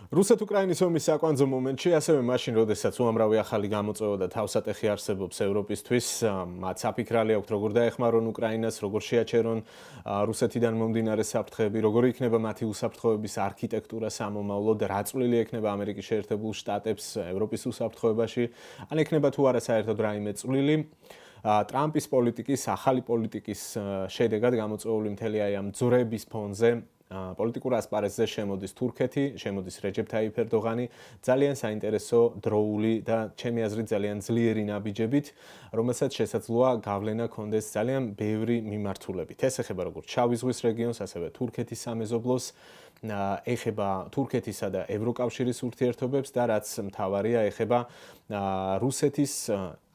რუსეთ-უკრაინის ომის საკვანძო მომენტში, ასევე მაშინ, როდესაც უამრავი ახალი გამოწვევა და თავსატეხი არსებობს ევროპისთვის, მათ საფიქრალი აქვთ, როგორ დაეხმარონ უკრაინას, როგორ შეაჩერონ რუსეთიდან მომდინარე საფრთხეები, როგორ იქნება მათი უსაფრთხოების არქიტექტურა სამომავლოდ, რა წვლილი ექნება ამერიკის შეერთებულ შტატებს ევროპის უსაფრთხოებაში, ან ექნება თუ არა საერთოდ რაიმე წვლილი. ტრამპის პოლიტიკის, ახალი პოლიტიკის შედეგად გამოწვეული მთელი ამ ძვრების ფონზე პოლიტიკურ ასპარეზზე შემოდის თურქეთი, შემოდის რეჯეფ თაიფ ერდოღანი, ძალიან საინტერესო დროული და ჩემი აზრით ძალიან ძლიერი ნაბიჯებით, რომელსაც შესაძლოა გავლენა ჰქონდეს ძალიან ბევრი მიმართულებით. ეს ეხება როგორც შავი ზღვის რეგიონს, ასევე თურქეთის სამეზობლოს, ეხება თურქეთისა და ევროკავშირის ურთიერთობებს და რაც მთავარია, ეხება რუსეთის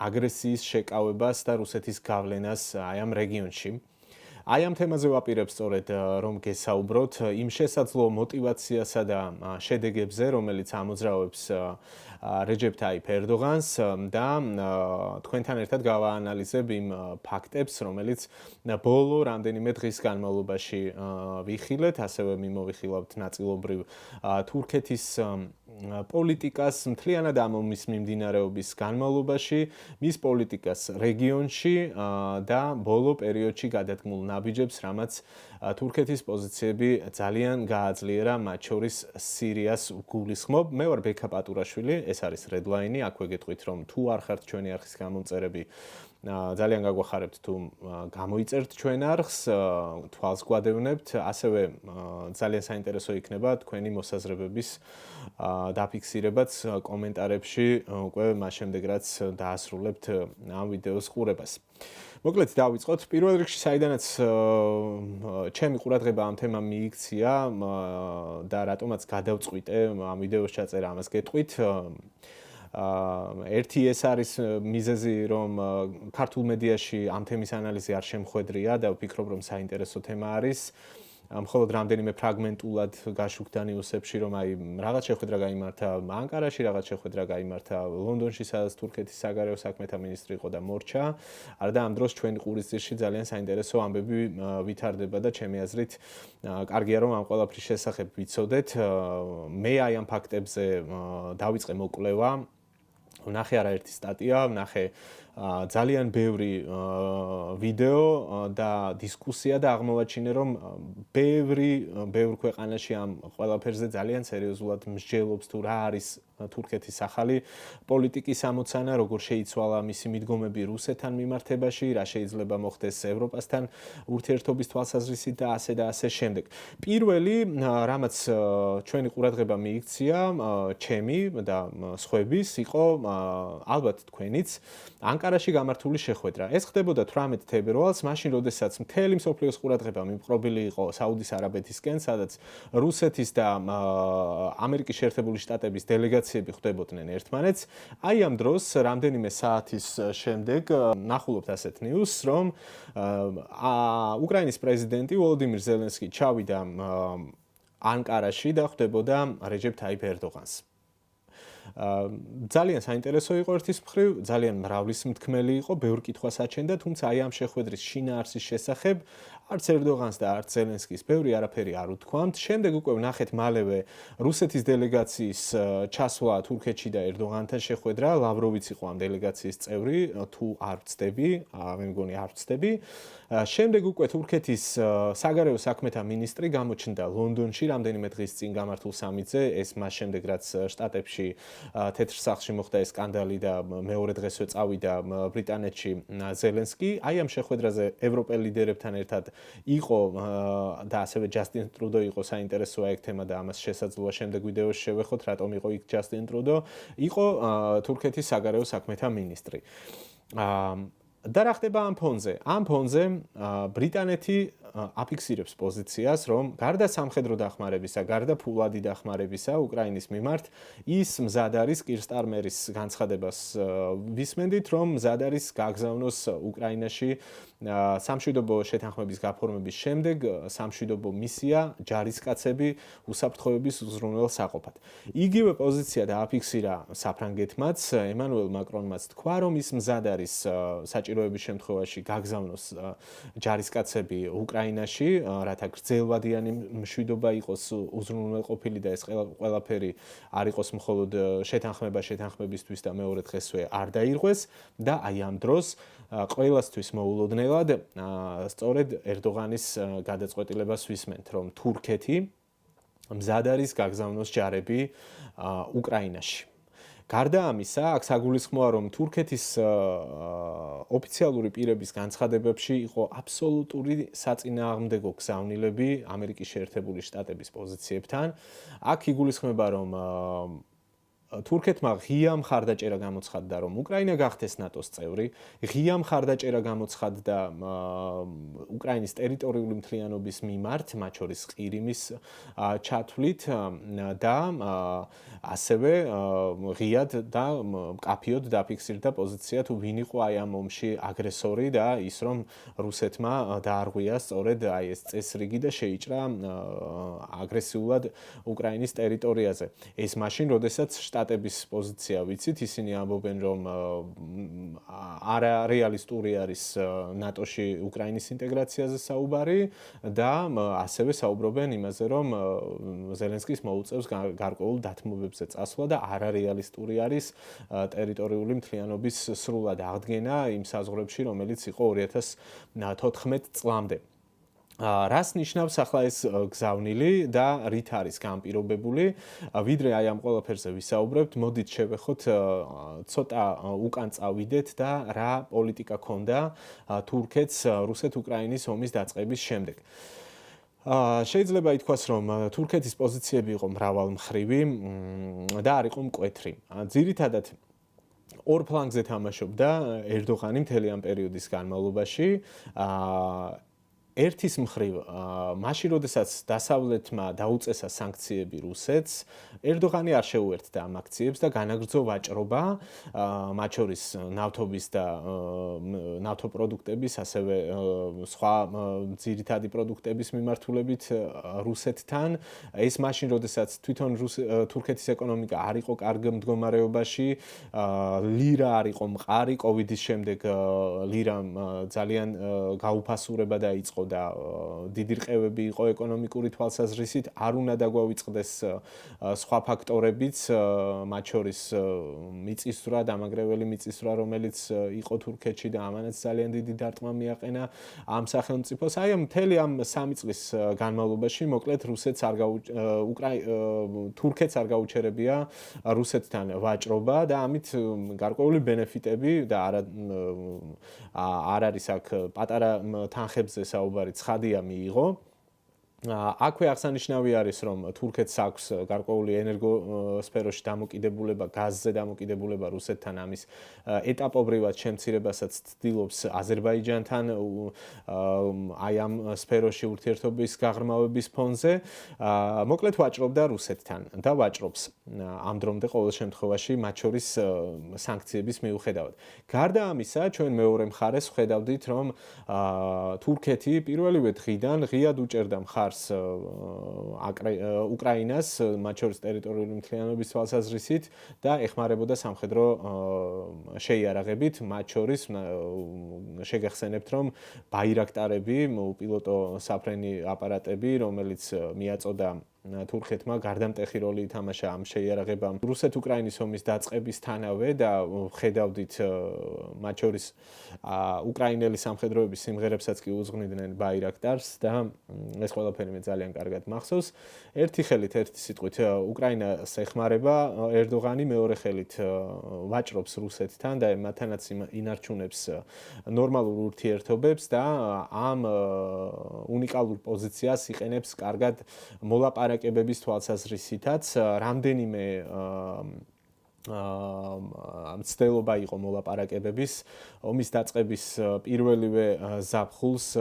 აგრესიის შეკავებას და რუსეთის გავლენას აი ამ რეგიონში. აი ამ თემაზე ვაპირებ სწორედ რომ გესაუბროთ იმ შესაძლო мотивაციასა და შედეგებზე, რომელიც ამოძრავებს რეჯეფ თაიფ ერდოღანს და თქვენთან ერთად გავაანალიზებ იმ ფაქტებს, რომელიც ბოლო რამდენიმე დღის განმავლობაში ვიხილეთ, ასევე მიმოვიხილავთ ნაწილობრივ თურქეთის პოლიტიკას მთლიანად ამ ომის მიმდინარეობის განმავლობაში, მის პოლიტიკას რეგიონში და ბოლო პერიოდში გადადგმულ ნაბიჯებს, რამაც თურქეთის პოზიციები ძალიან გააძლიერა, მათ შორის სირიას გულისხმობ. მე ვარ ბექა პატურაშვილი, ეს არის Redline-ი, აქვე გეტყვით რომ თუ არ ხართ ჩვენი არხის გამომწერები, ძალიან გაგვახარებთ თუ გამოიწერთ ჩვენ არხს, თვალს გვადევნებთ, ასევე ძალიან საინტერესო იქნება თქვენი მოსაზრებების დაფიქსირებაც კომენტარებში, უკვე მას შემდეგ რაც დაასრულებთ ამ ვიდეოს ყურებას. მოკლედ დავიწყოთ. პირველ რიგში საიდანაც ჩემი ყურადღება ამ თემამ მიიქცია და რატომაც გადავწყვიტე ამ ვიდეოს ჩაწერა, ამას გეტყვით. ერთი ეს არის მიზეზი, რომ ქართულ მედიაში ამ თემის ანალიზი არ შემხვედრია და ვფიქრობ, რომ საინტერესო თემა არის. მხოლოდ რამდენიმე ფრაგმენტულად გაშუქდა ნიუსებში, რომ აი რაღაც შეხვედრა გაიმართა ანკარაში, რაღაც შეხვედრა გაიმართა ლონდონში, სადაც თურქეთის საგარეო საქმეთა მინისტრი იყო და მორჩა. არდა ამ დროს ჩვენ ყურისძირში ძალიან საინტერესო ამბები ვითარდება და ჩემი აზრით კარგია რომ ამ ყველაფრის შესახებ ვიცოდეთ. მე აი ამ ფაქტებზე დავიწყე მოკვლევა. ვნახე არაერთი სტატია, ვნახე ძალიან ბევრი ვიდეო და დისკუსია და აღმოვაჩინე, რომ ბევრ ქვეყანაში ამ ყველაფერზე ძალიან სერიოზულად მსჯელობს თუ რა არის თურქეთის ახალი პოლიტიკის ამოცანა, როგორ შეიცვალა მისი მიდგომები რუსეთთან მიმართებაში, რა შეიძლება მოხდეს ევროპასთან ურთიერთობის თვალსაზრისით და ასე შემდეგ. პირველი, რამაც ჩვენი ყურადღება მიიქცია, ჩემი და სხვების, იყო ალბათ თქვენიც, ანკარაში გამართული შეხვედრა. ეს ხდებოდა 18 თებერვალს, მაშინ როდესაც მთელი მსოფლიოს ყურადღება მიმყრობილი იყო საუდის არაბეთისკენ, სადაც რუსეთის და ამერიკის შეერთებული შტატების დელეგაციები ხვდებოდნენ ერთმანეთს. აი ამ დროს რამდენიმე საათის შემდეგ ნახულობთ ასეთ ნიუსს, რომ უკრაინის პრეზიდენტი ვოლოდიმირ ზელენსკი ჩავიდა ანკარაში და ხვდებოდა რეჯეფ თაიფ ერდოღანს. ძალიან საინტერესო იყო ერთის მხრივ, ძალიან მრავლისმთქმელი იყო, ბევრ კითხვას აჩენდა, თუმცა აი ამ შეხვედრის შინაარსის შესახებ არც ერდოღანს და არც ზელენსკის ბევრი არაფერი არ უთქვამთ. შემდეგ უკვე ვნახეთ მალევე რუსეთის დელეგაციის ჩასვლა თურქეთში და ერდოღანთან შეხვედრა. ლავროვიც იყო ამ დელეგაციის წევრი, თუ არ ვცდები, მე მგონი არ ვცდები. შემდეგ უკვე თურქეთის საგარეო საქმეთა მინისტრი გამოჩნდა ლონდონში რამდენიმე დღის წინ გამართულ სამიტზე, ეს მას შემდეგ რაც შტატებში თეთრ სახლში მოხდა ეს სკანდალი და მეორე დღესვე წავიდა ბრიტანეთში ზელენსკი. აი ამ შეხვედრაზე ევროპელ ლიდერებთან ერთად იყო და ასევე ჯასტინ ტრუდო იყო, საინტერესოა ეგ თემა და ამას შესაძლოა შემდეგ ვიდეოში შევეხოთ, რატომ იყო იქ ჯასტინ ტრუდო. იყო თურქეთის საგარეო საქმეთა მინისტრი. და რა ხდება ამ ფონზე? ამ ფონზე ბრიტანეთი აფიქსირებს პოზიციას, რომ გარდა სამხედრო დახმარებისა, გარდა ფულადი დახმარებისა უკრაინის მიმართ, ის მზად არის კირ სტარმერის განცხადებას ვისმენდით, რომ მზად არის გაგზავნოს უკრაინაში სამშვიდობო შეთანხმების გაფორმების შემდეგ სამშვიდობო მისია ჯარისკაცები უსაფრთხოების უზრუნველსაყოფად. იგივე პოზიცია დააფიქსირა საფრანგეთმაც, ემანუელ მაკრონმაც თქვა, რომ ის მზად არის საჭიროების შემთხვევაში გაგზავნოს ჯარისკაცები უკრაინაში უკრაინაში, რათა გრძელვადიანი მშვიდობა იყოს უზრუნველყოფილი და ეს ყველაფერი არ იყოს მხოლოდ შეთანხმებისთვის და მეორე დღესვე არ დაირღვეს და აი ამ დროს ყველასთვის მოულოდნელად სწორედ ერდოღანის გადაწყვეტილებას ვისმენთ, რომ თურქეთი მზად არის გაგზავნოს ჯარები უკრაინაში. გარდა ამისა, აქ საგულისხმოა, რომ თურქეთის ოფიციალური პირების განცხადებებში იყო აბსოლუტური საწინააღმდეგო გზავნილები ამერიკის შეერთებული შტატების პოზიციებთან. აქ იგულისხმება, რომ თურქეთმა ღია მხარდაჭერა გამოცხადდა, რომ უკრაინა გახდეს ნატოს წევრი, ღია მხარდაჭერა გამოცხადდა უკრაინის ტერიტორიული მთლიანობის მიმართ, მათ შორის ყირიმის ჩათვლით და ასევე ღიად და მკაფიოდ დაფიქსირდა პოზიცია თუ ვინ იყო აი ამ ომში აგრესორი და ის რომ რუსეთმა დაარღვია სწორედ აი ეს წესრიგი და შეიჭრა აგრესიულად უკრაინის ტერიტორიაზე. ეს მაშინ, როდესაც შტატების პოზიცია ვიცით, ისინი ამბობენ, რომ არარეალისტური არის ნატოში უკრაინის ინტეგრაციაზე საუბარი და ასევე საუბრობენ იმაზე, რომ ზელენსკის მოუწევს გარკვეულ დათმობებზე წასვლა და არარეალისტური არის ტერიტორიული მთლიანობის სრულად აღდგენა იმ საზღვრებში, რომელიც იყო 2014 წლამდე. რას ნიშნავს ახლა ეს გზავნილი და რით არის განპირობებული? ვიდრე აი ამ ყველაფერზე ვისაუბრებთ, მოდით შევეხოთ ცოტა უკან წავიდეთ და რა პოლიტიკა ქონდა თურქეთს რუსეთ-უკრაინის ომის დაწყების შემდეგ. შეიძლება ითქვას, რომ თურქეთის პოზიციები იყო მრავალმხრივი და არ იყო მკვეთრი. ძირითადად ორ ფლანგზე თამაშობდა ერდოღანი მთელი ამ პერიოდის განმავლობაში. ერთის მხრივ, მაშინ როდესაც დასავლეთმა დაუწესა სანქციები რუსეთს, ერდოღანი არ შეუერთდა ამ აქციებს და განაგრძო ვაჭრობა, მათ შორის ნავთობის და ნავთობპროდუქტების, ასევე სხვა ძირითადი პროდუქტების მიმართულებით რუსეთთან. ეს მაშინ, როდესაც თვითონ თურქეთის ეკონომიკა არ იყო კარგ მდგომარეობაში, ლირა არ იყო მყარი, კოვიდის შემდეგ ლირამ ძალიან გაუფასურება დაიწყო და დიდი რყევები იყო ეკონომიკური თვალსაზრისით, არ უნდა დაგვავიწყდეს სხვა ფაქტორებიც, მათ შორის მიწისძვრა, დამაგრეველი მიწისძვრა, რომელიც იყო თურქეთში და ამანაც ძალიან დიდი დარტყმა მიაყენა ამ სახელმწიფოს. აი ამ მთელი ამ 3 წლის განმავლობაში, მოკლედ თურქეთს არ გაუჩერებია რუსეთთან ვაჭრობა და ამით გარკვეული ბენეფიტები და არ არის აქ პატარა თანხებზე ცხადია მიიღო. აქვე აღსანიშნავი არის, რომ თურქეთს აქვს გარკვეული ენერგოსფეროში დამოკიდებულება, გაზზე დამოკიდებულება რუსეთთან, ამის ეტაპობრივად შემცირებასაც ცდილობს აზერბაიჯანთან აი ამ სფეროში ურთიერთობის გაღრმავების ფონზე. მოკლედ ვაჭრობდა რუსეთთან და ვაჭრობს ამ დრომდე ყოველ შემთხვევაში, მათ შორის სანქციების მიუხედავად. გარდა ამისა, ჩვენ მეორე მხარეს ვხედავდით, რომ თურქეთი პირველივე დღიდან ღიად უჭერდა მხარს უკრაინას, მათ შორის ტერიტორიული მთლიანობის თვალსაზრისით და ეხმარებოდა სამხედრო შეიარაღებით, მათ შორის შეგახსენებთ, რომ ბაირაქტარები, უპილოტო საფრენი აპარატები, რომელიც მიაწოდა თურქეთმა გარდამტეხი როლი ითამაშა ამ შეიარაღებამ რუსეთ-უკრაინის ომის დაწყებისთანავე და ხედავდით მათ შორის უკრაინელი სამხედროების სიმღერებსაც კი უძღვნიდნენ ბაირაქტარს და ეს ყველაფერი მე ძალიან კარგად მახსოვს. ერთი ხელით, ერთი სიტყვით უკრაინას ეხმარება ერდოღანი, მეორე ხელით ვაჭრობს რუსეთთან და მათთანაც ინარჩუნებს ნორმალურ ურთიერთობებს და ამ უნიკალურ პოზიციას იყენებს კარგად მოლაპარაკებების თვალსაზრისითაც. რამდენიმე მცდელობა იყო მოლაპარაკებების ომის დაწყების პირველივე ზაფხულს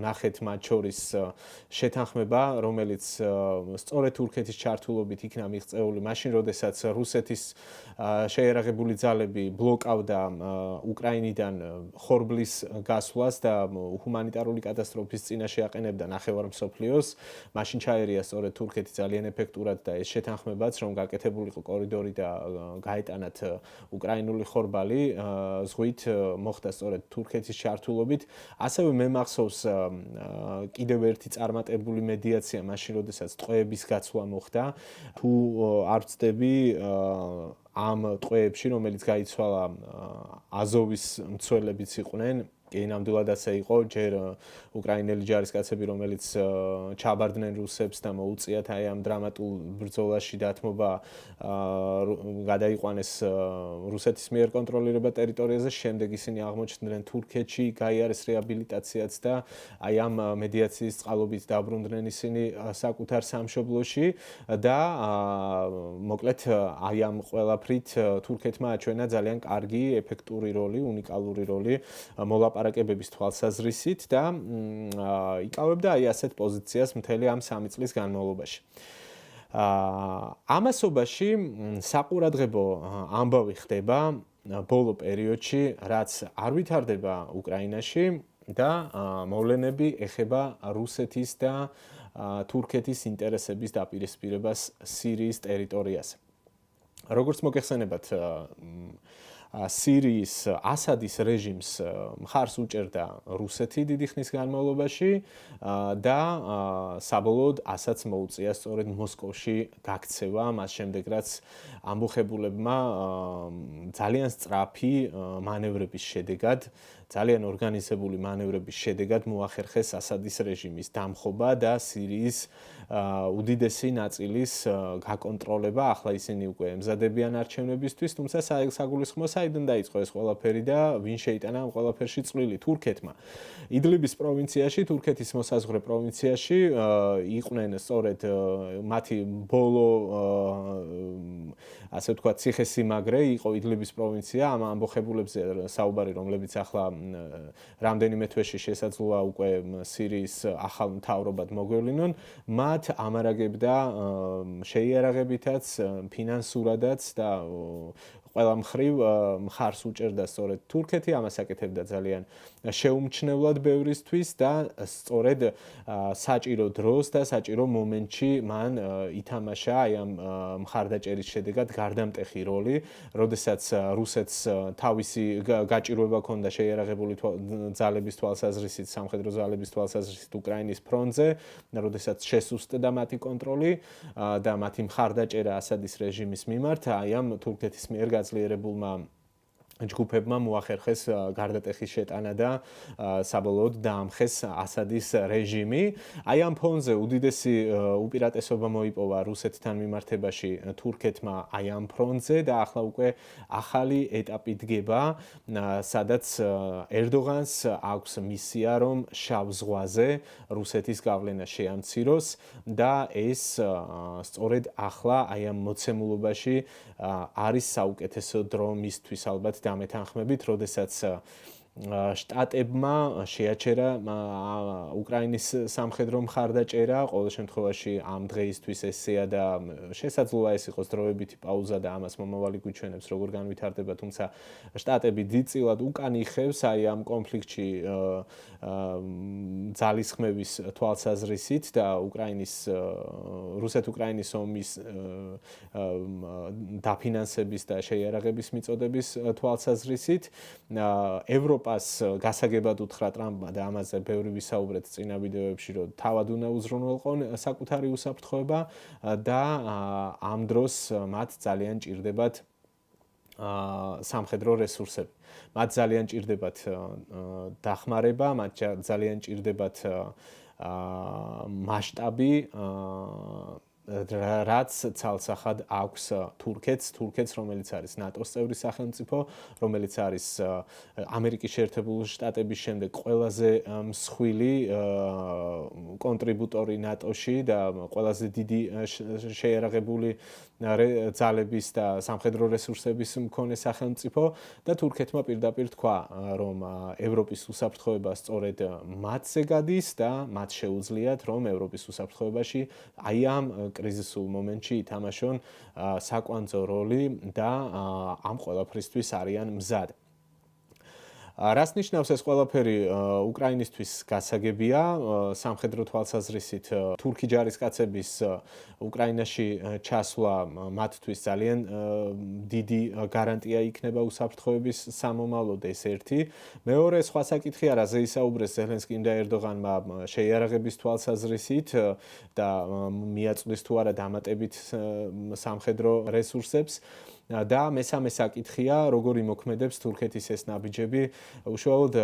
ნახეთ მათ შორის შეთანხმება, რომელიც სწორედ თურქეთის ჩართულობით იქნა მიღწეული მაშინ, როდესაც რუსეთის შეიარაღებული ძალები ბლოკავდა უკრაინიდან ხორბლის გასვლას და ჰუმანიტარული კატასტროფის წინაშე აყენებდა ნახევარ მსოფლიოს. მაშინ ჩაერია სწორედ თურქეთი ძალიან ეფექტურად და ეს შეთანხმებაც, რომ გაკეთებულიყო კორიდორი და გაეტანათ უკრაინული ხორბალი ზღვით მოხდა სწორედ თურქეთის ჩართულობით. ასევე მე მახსოვს კიდევ ერთი წარმატებული მედიაცია მაშინ, როდესაც ტყვეების გაცვლა მოხდა. თუ არ ვცდები, ამ ტყვეებში, რომელიც გაიცვალა აზოვის მცველებიც იყვნენ, კი, ნამდვილად ასე იყო, ჯერ უკრაინელი ჯარისკაცები, რომელიც ჩაბარდნენ რუსებს და მოუწიათ აი ამ დრამატულ ბრძოლაში დათმობა გადაიყვანეს რუსეთის მიერ კონტროლირება ტერიტორიაზე, შემდეგ ისინი აღმოჩნდნენ თურქეთში, გაიარეს რეაბილიტაციაც და აი ამ მედიაციის წყალობით დაბრუნდნენ ისინი საკუთარ სამშობლოში და მოკლედ აი ამ ყველაფრით თურქეთმა აჩვენა ძალიან კარგი, ეფექტური როლი, უნიკალური როლი მოლაპარაკებების თვალსაზრისით და იკავებდა აი ასეთ პოზიციას მთელი ამ 3 წლის განმავლობაში. ამასობაში საყურადღებო ამბავი ხდება ბოლო პერიოდში, რაც არ ვითარდება უკრაინაში და მოვლენები ეხება რუსეთის და თურქეთის ინტერესების დაპირისპირებას სირიის ტერიტორიაზე. როგორც მოგეხსენებათ, სირიის ასადის რეჟიმს მხარს უჭერდა რუსეთი დიდი ხნის განმავლობაში და საბოლოოდ ასაც მოუწია სწორედ მოსკოვში გაქცევა, მას შემდეგ რაც ამბოხებულებმა ძალიან სწრაფი მანევრების შედეგად, ძალიან ორგანიზებული მანევრების შედეგად მოახერხეს ასადის რეჟიმის დამხობა და სირიის უდიდესი ნაწილის გაკონტროლება. ახლა ისინი უკვე ემზადებიან არჩევნებისთვის, თუმცა საგულისხმო საიდან დაიწყო ეს ყველაფერი და ვინ შეიტანა ამ ყველაფერში წვლილი? თურქეთმა. იდლიბის პროვინციაში, თურქეთის მოსაზღვრე პროვინციაში იყვნენ სწორედ მათი ბოლო ასე ვთქვათ, ციხესიმაგრე იყო იდლიბის პროვინცია, ამ ამბოხებულებზე საუბარი, რომლებიც ახლა რამდენიმე თვეში შესაძლოა უკვე სირიის ახალ მთავრობად მოგვევლინონ, მათ ამარაგებდა შეიარაღებითაც, ფინანსურადაც და ყველა მხრივ მხარს უჭერდა სწორედ თურქეთი, ამას აკეთებდა ძალიან შეუმჩნევლად ბევრისთვის და სწორედ საჭირო დროს და საჭირო მომენტში მან ითამაშა აი ამ მხარდაჭერის შედეგად გარდამტეხი როლი, როდესაც რუსეთს თავისი გაჭირვება ჰქონდა შეიარაღებული ძალების თვალსაზრისით, სამხედრო ძალების თვალსაზრისით უკრაინის ფრონტზე, როდესაც შესუსტდა მათი კონტროლი და მათი მხარდაჭერა ასადის რეჟიმის მიმართ, აი ამ თურქეთის მიერ გაძლიერებულმა ჯგუფებმა მოახერხეს გარდატეხის შეტანა და საბოლოოდ დაამხეს ასადის რეჟიმი. აი ამ ფონზე უდიდესი უპირატესობა მოიპოვა რუსეთთან მიმართებაში თურქეთმა აი ამ ფრონტზე და ახლა უკვე ახალი ეტაპი დგება, სადაც ერდოღანს აქვს მისია, რომ შავ ზღვაზე რუსეთის გავლენა შეამციროს და ეს სწორედ ახლა აი ამ მოცემულობაში არის საუკეთესო დრო მისთვის ალბათ დამეთანხმებით, როდესაც შტატებმა შეაჩერა უკრაინის სამხედრო მხარდაჭერა, ყოველ შემთხვევაში ამ დღეისთვის ესეა და შესაძლოა ეს იყოს დროებითი პაუზა და ამას მომავალი გვიჩვენებს, როგორ განვითარდება, თუმცა შტატები დიდწილად უკან იხევს აი ამ კონფლიქტში ძალისხმევის თვალსაზრისით და რუსეთ-უკრაინის ომის დაფინანსების და შეიარაღების მიწოდების თვალსაზრისით. ევროპას გასაგებად უთხრა ტრამპმა და ამაზე ბევრი ვისაუბრეთ წინა ვიდეოებში, რომ თავად უნდა უზრუნველყონ საკუთარი უსაფრთხოება და ამ დროს მათ ძალიან ჭირდებათ სამხედრო რესურსები. მათ ძალიან ჭირდებათ დახმარება, მათ ძალიან ჭირდებათ მასშტაბი, რაც ცალსახად აქვს თურქეთს, რომელიც არის ნატოს წევრი სახელმწიფო, რომელიც არის ამერიკის შეერთებული შტატების შემდეგ ყველაზე მსხვილი კონტრიბუტორი ნატოში და ყველაზე დიდი შეიარაღებული ძალების და სამხედრო რესურსების მქონე სახელმწიფო და თურქეთმა პირდაპირ თქვა, რომ ევროპის უსაფრთხოება სწორედ მათზე გადის და მათ შეუძლიათ, რომ ევროპის უსაფრთხოებაში აი ამ კრიზისულ მომენტში ითამაშონ საკვანძო როლი და ამ ყველაფრისთვის არიან მზად. რას ნიშნავს ეს ყველაფერი უკრაინისთვის გასაგებია, სამხედრო თვალსაზრისით თურქი ჯარისკაცების უკრაინაში ჩასვლა მათთვის ძალიან დიდი გარანტია იქნება უსაფრთხოების სამომავლოდ, ეს ერთი. მეორე სხვა საკითხია, რაზე ისაუბრეს ზელენსკიმ და ერდოღანმა შეიარაღების თვალსაზრისით და მიაწვდის თუ არა დამატებით სამხედრო რესურსებს. და მესამე საკითხია, როგორ იმოქმედებს თურქეთის ეს ნაბიჯები უშუალოდ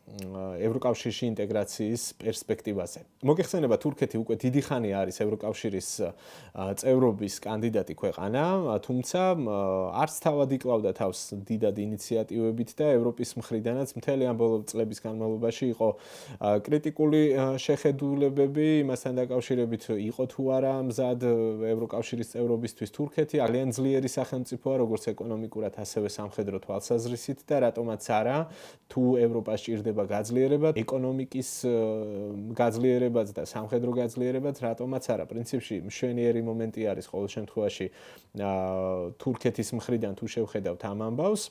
ევროკავშირში ინტეგრაციის პერსპექტივაზე. მოგეხსენება, თურქეთი უკვე დიდი ხანია არის ევროკავშირის წევრობის კანდიდატი ქვეყანა, თუმცა არც თავად იკლავდა თავს დიდად ინიციატივებით და ევროპის მხრიდანაც მთელი ამ ბოლო წლების განმავლობაში იყო კრიტიკული შეხედულებები იმასთან დაკავშირებით, იყო თუ არა მზად ევროკავშირის წევრობისთვის თურქეთი, ძალიან ძლიერი სახელმწიფოა, როგორც ეკონომიკურად, ასევე სამხედრო თვალსაზრისით და რატომაც არა, თუ ევროპას ჭირდება გაძლიერება, ეკონომიკის გაძლიერებაც და სამხედრო გაძლიერებაც, რატომაც არა. პრინციპში მშვენიერი მომენტი არის ყოველ შემთხვევაში თურქეთის მხრიდან თუ შევხედავთ ამ ამბავს.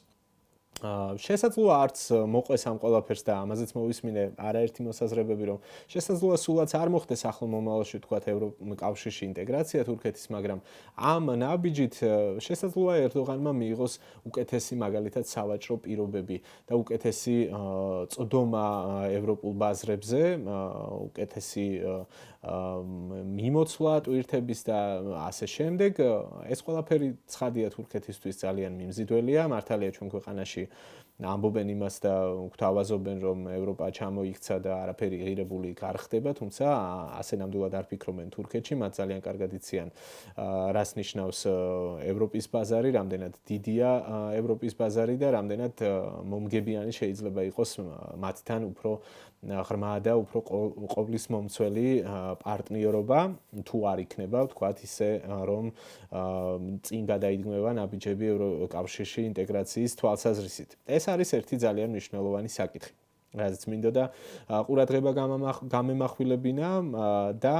შესაძლოა არც მოყვეს ამ ყველაფერს და ამაზეც მოვისმინე არაერთი მოსაზრებები, რომ შესაძლოა სულაც არ მოხდეს ახლო მომავალში თქვათ ევროკავშირში ინტეგრაცია თურქეთის, მაგრამ ამ ნაბიჯით შესაძლოა ერდოღანმა მიიღოს უკეთესი მაგალითად სავაჭრო პირობები და უკეთესი წვდომა ევროპულ ბაზრებზე, უკეთესი მიმოცვლა ტვირთების და ასე შემდეგ. ეს ყველაფერი ცხადია თურქეთისთვის ძალიან მიმზიდველია, მართალია ჩვენ ქვეყანაში ამბობენ იმას და გვთავაზობენ, რომ ევროპა ჩამოიქცა და არაფერი ღირებული არ ხდება, თუმცა ასე ნამდვილად არ ფიქრობენ თურქეთში, მათ ძალიან კარგად იციან, რას ნიშნავს ევროპის ბაზარი, რამდენად დიდია ევროპის ბაზარი და რამდენად მომგებიანი შეიძლება იყოს მათთან უფრო ღრმა და უფრო ყოვლის მომცველი პარტნიორობა, თუ არ იქნება, ვთქვათ ისე, რომ წინ გადაიდგმება ნაბიჯები ევროკავშირში ინტეგრაციის თვალსაზრისით. ეს არის ერთი ძალიან მნიშვნელოვანი საკითხი, რაზეც მინდოდა ყურადღება გამემახვილებინა და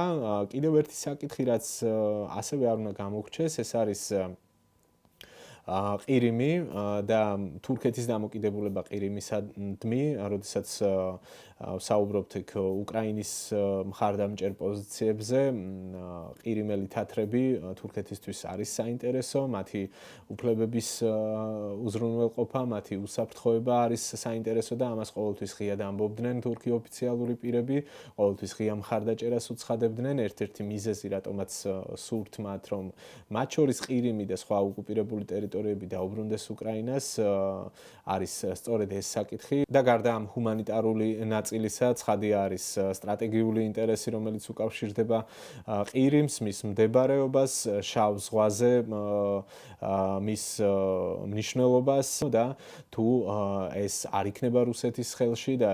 კიდევ ერთი საკითხი, რაც ასევე არ უნდა გამოგრჩეს, ეს არის ყირიმი და თურქეთის დამოკიდებულება ყირიმისადმი, როდესაც საუბრობთ უკრაინის მხარდამჭერ პოზიციებზე, ყირიმელი თათრები თურქეთისთვის არის საინტერესო, მათი უფლებების უზრუნველყოფა, მათი უსაფრთხოება არის საინტერესო და ამას ყოველთვის ღიად ამბობდნენ თურქი ოფიციალური პირები, ყოველთვის ღია მხარდაჭერას უცხადებდნენ. ერთ-ერთი მიზეზი, რატომაც სურთ მათ, რომ მათ შორის ყირიმი და სხვა ოკუპირებული ტერიტორიები დაუბრუნდეს უკრაინას, არის სწორედ ეს საკითხი და გარდა ამ ჰუმანიტარული ნაწილისა, ცხადია არის სტრატეგიული ინტერესი, რომელიც უკავშირდება ყირიმს, მის მდებარეობას, შავ ზღვაზე, მის მნიშვნელობას და თუ ეს არ იქნება რუსეთის ხელში და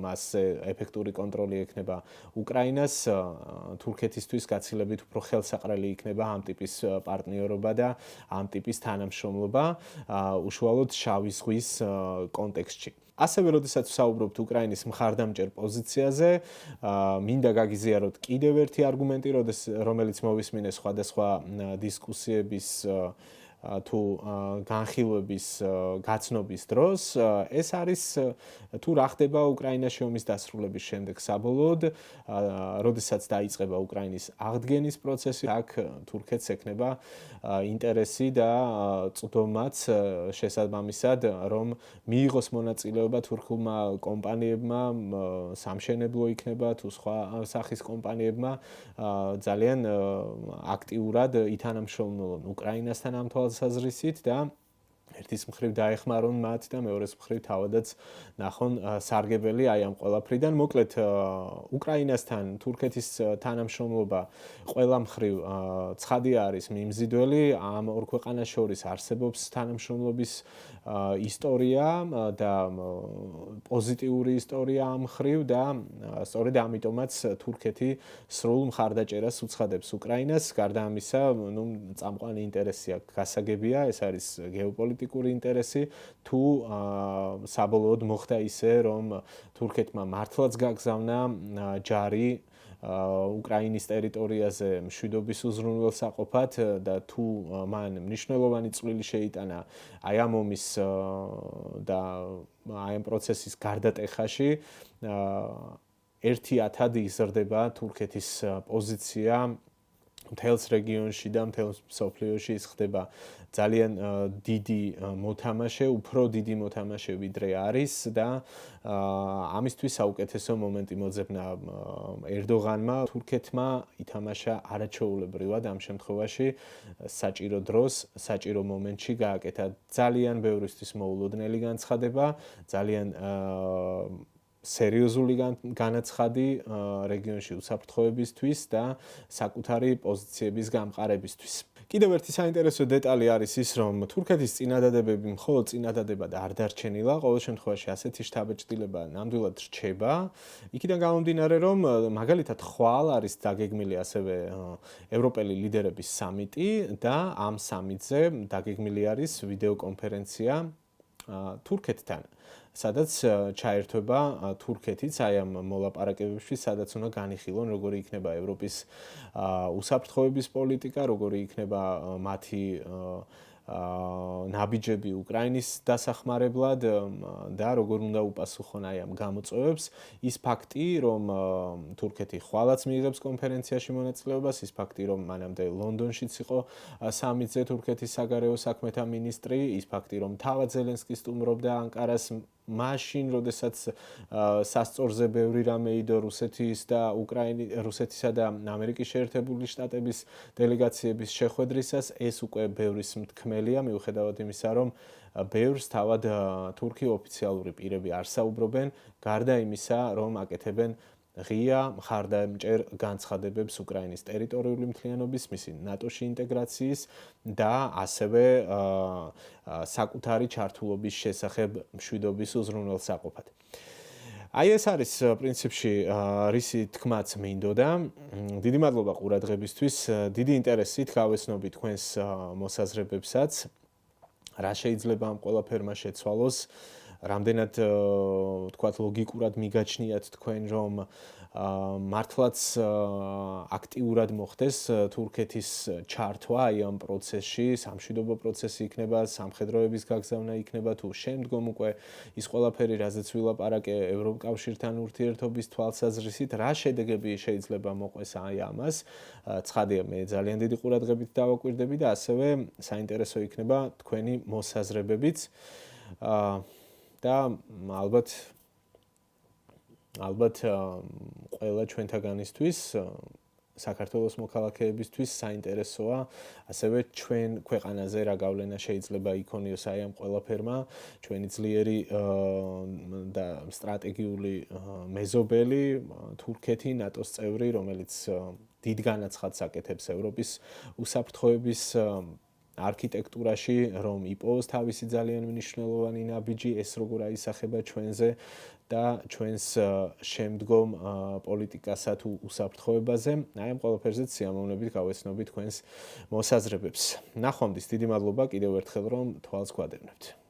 მასზე ეფექტური კონტროლი ექნება უკრაინას, თურქეთისთვის გაცილებით უფრო ხელსაყრელი იქნება ამ ტიპის პარტნიორობა და ამ ტიპის თანამშრომლობა უშუალოდ შავი ზღვის კონტექსტში. ასევე, როდესაც ვსაუბრობთ უკრაინის მხარდამჭერ პოზიციაზე, მინდა გაგიზიაროთ კიდევ ერთი არგუმენტი, რომელიც მოვისმინე სხვადასხვა დისკუსიების თუ განხილვების გაცნობის დროს, ეს არის თუ რა ხდება უკრაინაში ომის დასრულების შემდეგ საბოლოოდ, როდესაც დაიწყება უკრაინის აღდგენის პროცესი, აქ თურქეთს ექნება ინტერესი და წვდომაც შესაბამისად, რომ მიიღოს მონაწილეობა თურქულმა კომპანიებმა, სამშენებლო იქნება თუ სხვა სახის კომპანიებმა ძალიან აქტიურად ითანამშრომლონ უკრაინასთან ამ თვალსაზრისით და ერთის მხრივ დაეხმარონ მათ და მეორეს მხრივ თავადაც ნახონ სარგებელი აი ამ ყველაფრიდან. მოკლედ, უკრაინასთან თურქეთის თანამშრომლობა ყველა მხრივ ცხადია არის მიმზიდველი, ამ ორ ქვეყანას შორის არსებობს თანამშრომლობის ისტორია და პოზიტიური ისტორია ამ მხრივ და სწორედ ამიტომაც თურქეთი სრულ მხარდაჭერას უცხადებს უკრაინას. გარდა ამისა, წამყვანი ინტერესი აქვს გასაგებია, ეს არის გეოპოლიტიკური ინტერესი, თუ საბოლოოდ მოხდა ისე, რომ თურქეთმა მართლაც გაგზავნა ჯარი უკრაინის ტერიტორიაზე მშვიდობის უზრუნველსაყოფად და თუ მან მნიშვნელოვანი წვლილი შეიტანა აი ამ ომის და აი ამ პროცესის გარდატეხაში ერთი ათად იზრდება თურქეთის პოზიცია მთელს რეგიონში და მთელს მსოფლიოში ის ხდება ძალიან დიდი მოთამაშე, უფრო დიდი მოთამაშე ვიდრე არის და ამისთვის საუკეთესო მომენტი მოძებნა ერდოღანმა, თურქეთმა ითამაშა არაჩვეულებრივად ამ შემთხვევაში საჭირო დროს, საჭირო მომენტში გააკეთა ძალიან ბევრისთვის მოულოდნელი განცხადება, ძალიან სერიოზული განაცხადი რეგიონში უსაფრთხოებისთვის და საკუთარი პოზიციების გამყარებისთვის. კიდევ ერთი საინტერესო დეტალი არის ის, რომ თურქეთის წინადადებები მხოლოდ წინადადებად არ დარჩენილა, ყოველ შემთხვევაში ასეთი შთაბეჭდილება ნამდვილად რჩება. იქიდან გამომდინარე, რომ მაგალითად ხვალ არის დაგეგმილი ასევე ევროპელი ლიდერების სამიტი და ამ სამიტზე დაგეგმილი არის ვიდეოკონფერენცია თურქეთთან. სადაც ჩაერთვება თურქეთიც აი ამ მოლაპარაკებებში, სადაც უნდა განიხილონ, როგორი იქნება ევროპის უსაფრთხოების პოლიტიკა, როგორი იქნება მათი ნაბიჯები უკრაინის დასახმარებლად და როგორ უნდა უპასუხონ აი ამ გამოწვევებს. ის ფაქტი, რომ თურქეთი ხვალაც მიიღებს კონფერენციაში მონაწილეობას, ის ფაქტი, რომ მანამდე ლონდონშიც იყო სამიტზე თურქეთის საგარეო საქმეთა მინისტრი, ის ფაქტი, რომ თავად ზელენსკი სტუმრობდა ანკარას მაშინ, როდესაც სასწორზე ბევრი რამე იდო რუსეთისა და ამერიკის შეერთებული შტატების დელეგაციების შეხვედრისას, ეს უკვე ბევრის მთქმელია, მიუხედავად იმისა, რომ ბევრს თავად თურქი ოფიციალური პირები არ საუბრობენ, გარდა იმისა, რომ აკეთებენ ღია მხარდამჭერ განცხადებებს უკრაინის ტერიტორიული მთლიანობის, მისი ნატოში ინტეგრაციის და ასევე საკუთარი ჩართულობის შესახებ მშვიდობის უზრუნველსაყოფად. აი ეს არის პრინციპში რისი თქმაც მინდოდა. დიდი მადლობა ყურადღებისთვის, დიდი ინტერესით გავეცნობი თქვენს მოსაზრებებსაც. რა შეიძლება ამ ყველაფერმა შეცვალოს? რამდენად თქვათ ლოგიკურად მიგაჩნიათ თქვენ, რომ მართლაც აქტიურად მოხდეს თურქეთის ჩართვა აი ამ პროცესში, სამშვიდობო პროცესი იქნება, სამხედროების გაგზავნა იქნება თუ შემდგომ უკვე ის ყველაფერი, რაზეც ვილაპარაკე ევროკავშირთან ურთიერთობის თვალსაზრისით, რა შედეგები შეიძლება მოყვეს აი ამას. ცხადია, მე ძალიან დიდი ყურადღებით დავაკვირდები და ასევე საინტერესო იქნება თქვენი მოსაზრებებიც. და ალბათ ყველა ჩვენთაგანისთვის საქართველოს მოქალაქეებისთვის საინტერესოა ასევე ჩვენ ქვეყანაზე რა გავლენა შეიძლება იქონიოს აი ამ ყველაფერმა, ჩვენი ძლიერი და სტრატეგიული მეზობელი თურქეთი, ნატოს წევრი, რომელიც დიდ განაცხადს აკეთებს ევროპის უსაფრთხოების არქიტექტურაში, რომ იპოვოს თავისი ძალიან მნიშვნელოვანი ნაბიჯი, ეს როგორ აისახება ჩვენზე და ჩვენს შემდგომ პოლიტიკასა თუ უსაფრთხოებაზე. აი ამ ყველაფერზეც სიამოვნებით გავეცნობი თქვენს მოსაზრებებს. ნახვამდის, დიდი მადლობა კიდევ ერთხელ, რომ თვალს გვადევნებთ.